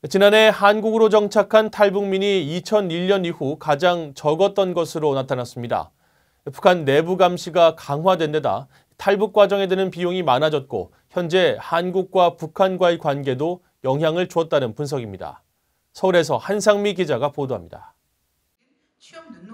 지난해 한국으로 정착한 탈북민이 2001년 이후 가장 적었던 것으로 나타났습니다. 북한 내부 감시가 강화된 데다 탈북 과정에 드는 비용이 많아졌고 현재 한국과 북한과의 관계도 영향을 주었다는 분석입니다. 서울에서 한상미 기자가 보도합니다.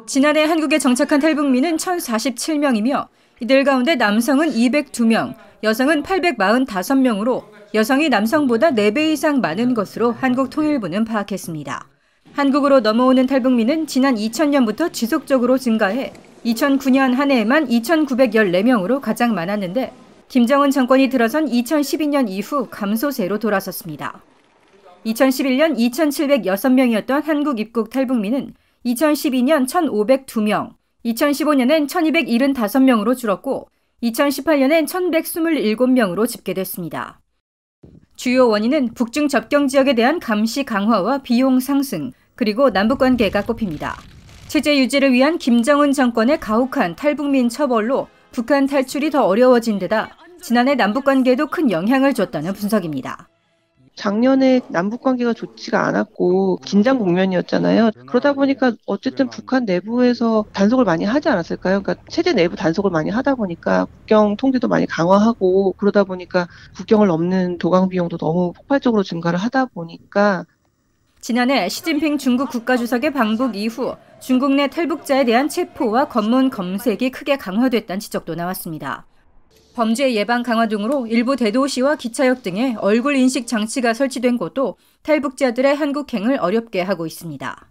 지난해 한국에 정착한 탈북민은 1,047명이며 이들 가운데 남성은 202명, 여성은 845명으로 여성이 남성보다 4배 이상 많은 것으로 한국통일부는 파악했습니다. 한국으로 넘어오는 탈북민은 지난 2000년부터 지속적으로 증가해 2009년 한 해에만 2,914명으로 가장 많았는데 김정은 정권이 들어선 2012년 이후 감소세로 돌아섰습니다. 2011년 2,706명이었던 한국 입국 탈북민은 2012년 1,502명, 2015년엔 1,275명으로 줄었고 2018년엔 1,127명으로 집계됐습니다. 주요 원인은 북중 접경 지역에 대한 감시 강화와 비용 상승, 그리고 남북관계가 꼽힙니다. 체제 유지를 위한 김정은 정권의 가혹한 탈북민 처벌로 북한 탈출이 더 어려워진 데다 지난해 남북관계에도 큰 영향을 줬다는 분석입니다. 작년에 남북관계가 좋지가 않았고 긴장 국면이었잖아요. 그러다 보니까 어쨌든 북한 내부에서 단속을 많이 하지 않았을까요? 그러니까 체제 내부 단속을 많이 하다 보니까 국경 통제도 많이 강화하고 그러다 보니까 국경을 넘는 도강 비용도 너무 폭발적으로 증가를 하다 보니까 지난해 시진핑 중국 국가주석의 방북 이후 중국 내 탈북자에 대한 체포와 검문 검색이 크게 강화됐다는 지적도 나왔습니다. 범죄 예방 강화 등으로 일부 대도시와 기차역 등에 얼굴 인식 장치가 설치된 곳도 탈북자들의 한국행을 어렵게 하고 있습니다.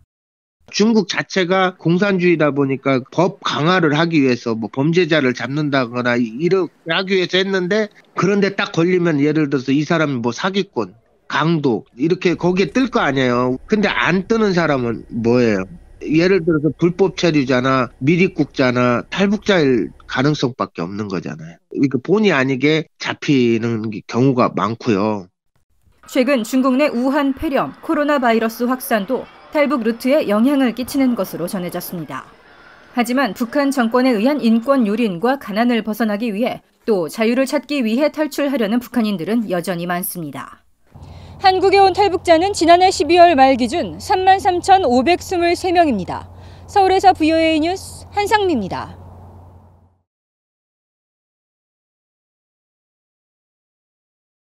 중국 자체가 공산주의다 보니까 법 강화를 하기 위해서 범죄자를 잡는다거나 이렇게 하기 위해서 했는데 그런데 딱 걸리면 예를 들어서 이 사람이 사기꾼, 강도 이렇게 거기에 뜰 거 아니에요. 근데 안 뜨는 사람은 뭐예요? 예를 들어서 불법 체류자나 미입국자나 탈북자일 가능성밖에 없는 거잖아요. 그러니까 본의 아니게 잡히는 경우가 많고요. 최근 중국 내 우한 폐렴, 코로나 바이러스 확산도 탈북 루트에 영향을 끼치는 것으로 전해졌습니다. 하지만 북한 정권에 의한 인권 유린과 가난을 벗어나기 위해 또 자유를 찾기 위해 탈출하려는 북한인들은 여전히 많습니다. 한국에 온 탈북자는 지난해 12월 말 기준 33,523명입니다. 서울에서 VOA 뉴스 한상미입니다.